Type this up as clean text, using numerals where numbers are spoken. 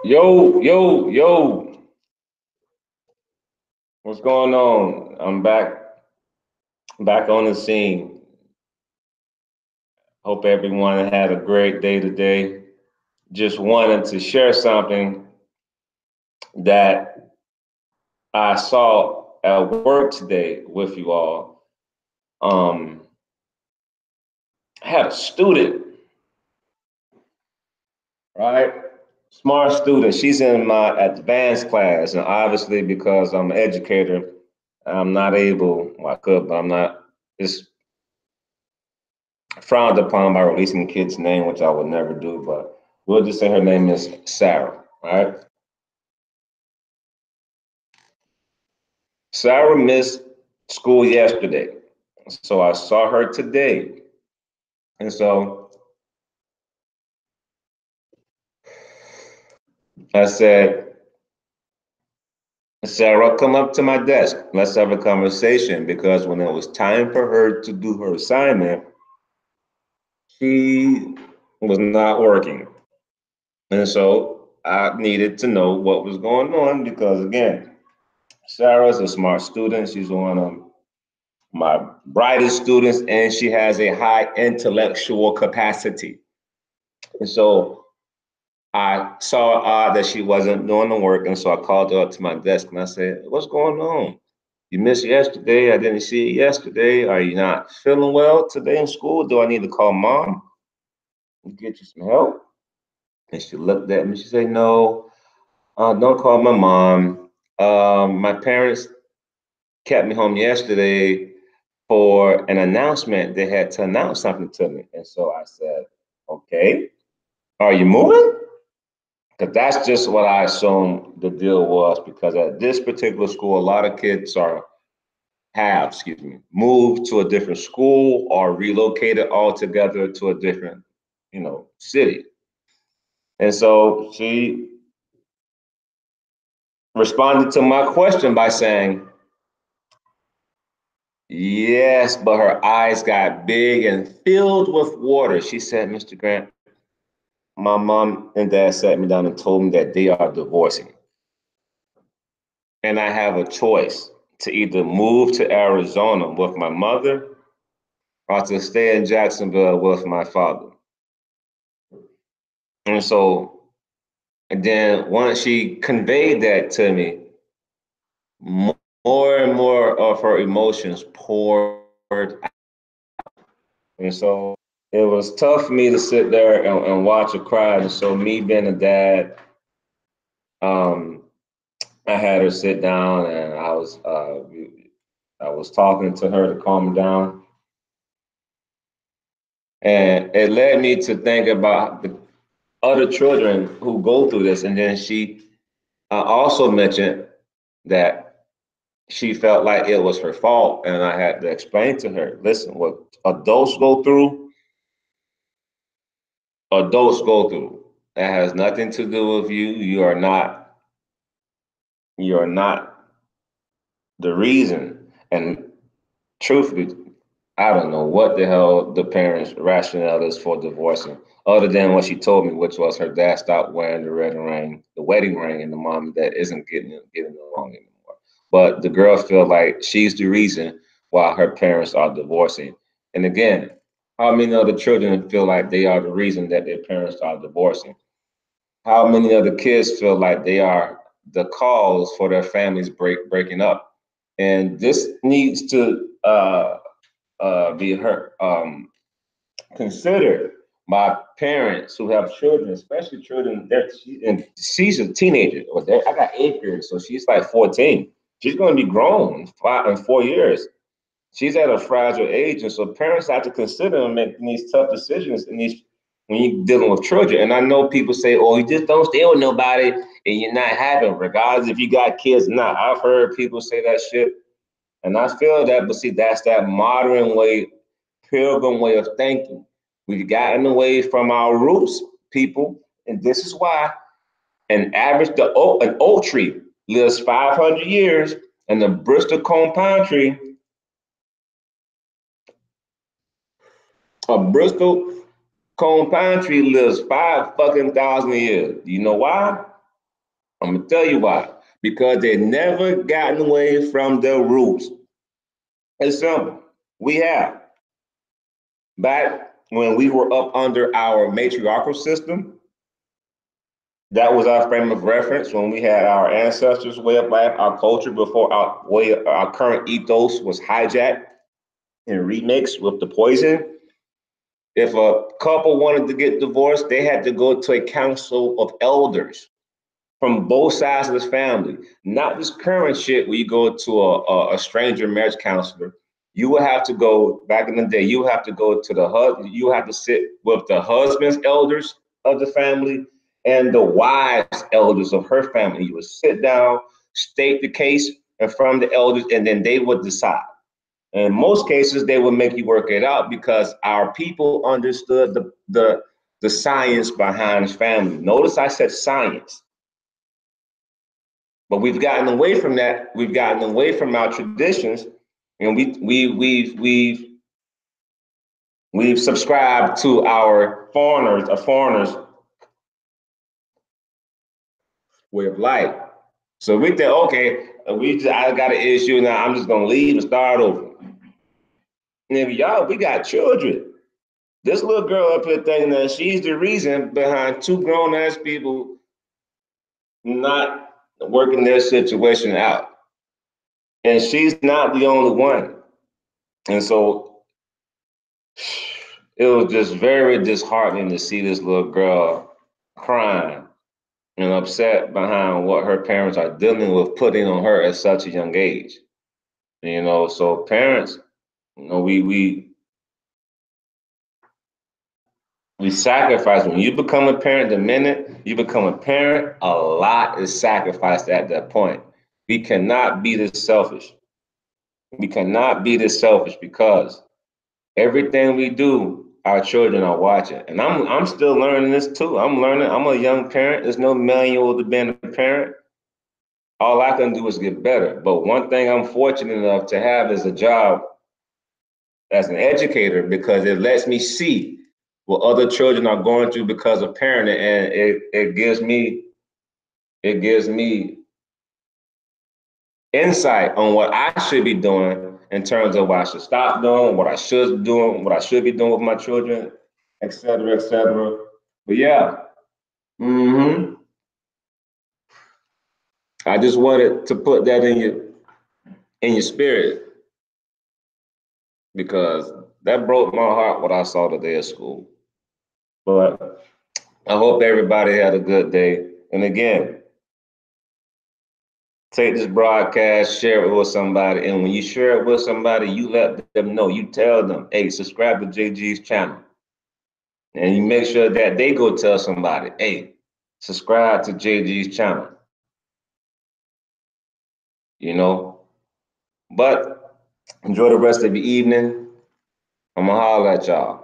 Yo, yo, yo, what's going on? I'm back on the scene. Hope everyone had a great day today. Just wanted to share something that I saw at work today with you all. I had a student, right? Smart student. She's in my advanced class, and obviously because I'm an educator, I'm not able. Well, I could, but I'm not. It's frowned upon by releasing the kid's name, which I would never do, but we'll just say her name is Sarah, right? Sarah missed school yesterday. So I saw her today. And so I said, Sarah, come up to my desk. Let's have a conversation because when it was time for her to do her assignment, she was not working. And so I needed to know what was going on because, again, Sarah's a smart student. She's one of my brightest students, and she has a high intellectual capacity. And so I saw that she wasn't doing the work, and so I called her up to my desk and I said, "What's going on? You missed yesterday. I didn't see you yesterday. Are you not feeling well today in school? Do I need to call mom and get you some help?" And she looked at me. She said, "No, don't call my mom. My parents kept me home yesterday for an announcement. They had to announce something to me." And so I said, "Okay, are you moving?" Because that's just what I assumed the deal was. Because at this particular school, a lot of kids excuse me, moved to a different school or relocated altogether to a different, city. And so she responded to my question by saying, "Yes," but her eyes got big and filled with water. She said, "Mr. Grant, my mom and dad sat me down and told me that they are divorcing. And I have a choice to either move to Arizona with my mother or to stay in Jacksonville with my father." And so, and then once she conveyed that to me, more and more of her emotions poured out. And so it was tough for me to sit there and watch her cry. And so, me being a dad, um, I had her sit down and I was talking to her to calm her down. And it led me to think about the other children who go through this. And then she also mentioned that she felt like it was her fault. And I had to explain to her, listen, what adults go through. That has nothing to do with you. You are not the reason. And truthfully, I don't know what the hell the parents' rationale is for divorcing, other than what she told me, which was her dad stopped wearing the wedding ring, and the mom that isn't getting along anymore. But the girl feel like she's the reason why her parents are divorcing. And again, how many other children feel like they are the reason that their parents are divorcing? How many other kids feel like they are the cause for their families breaking up? And this needs to be heard, considered by parents who have children, especially children. And she's a teenager. I got 8 years, so she's like 14. She's going to be grown in 4 years. She's at a fragile age, and so parents have to consider and making these tough decisions in these when you're dealing with children. And I know people say, "Oh, you just don't stay with nobody, and you're not happy, regardless if you got kids or not." I've heard people say that shit, and I feel that, but see, that's that modern way, pilgrim way of thinking. We've gotten away from our roots, people, and this is why an oak tree lives 500 years, and the Bristol cone pine tree, a Bristol cone pine tree lives 5 fucking thousand years. Do you know why? I'm gonna tell you why. Because they never gotten away from their roots. It's simple. We have. Back when we were up under our matriarchal system, that was our frame of reference when we had our ancestors' way of life, our culture before our current ethos was hijacked and remixed with the poison. If a couple wanted to get divorced, they had to go to a council of elders from both sides of the family. Not this current shit where you go to a stranger marriage counselor. You would have to go back in the day. You have to go to the husband. You have to sit with the husband's elders of the family and the wife's elders of her family. You would sit down, state the case in front of the elders, and then they would decide. In most cases, they would make you work it out because our people understood the science behind family. Notice I said science. But we've gotten away from that. We've gotten away from our traditions, and we've subscribed to our foreigners' way of life. So we think, okay, I got an issue now. I'm just gonna leave and start over. And if y'all, we got children. This little girl up here thinking that she's the reason behind two grown ass people not working their situation out, and she's not the only one. And so it was just very disheartening to see this little girl crying and upset behind what her parents are dealing with putting on her at such a young age. So parents, we sacrifice. When you become a parent, the minute you become a parent, a lot is sacrificed at that point. We cannot be this selfish. We cannot be this selfish because everything we do, our children are watching. And I'm still learning this too. I'm learning. I'm a young parent. There's no manual to being a parent. All I can do is get better. But one thing I'm fortunate enough to have is a job as an educator because it lets me see what other children are going through because of parenting, and it gives me insight on what I should be doing in terms of what I should stop doing, what I should doing, what I should be doing with my children, et cetera, et cetera. But yeah, hmm I just wanted to put that in your spirit because that broke my heart what I saw today at school. But I hope everybody had a good day. And again, take this broadcast, share it with somebody. And when you share it with somebody, you let them know. You tell them, hey, subscribe to JG's channel. And you make sure that they go tell somebody, hey, subscribe to JG's channel. You know? But enjoy the rest of your evening. I'm going to holler at y'all.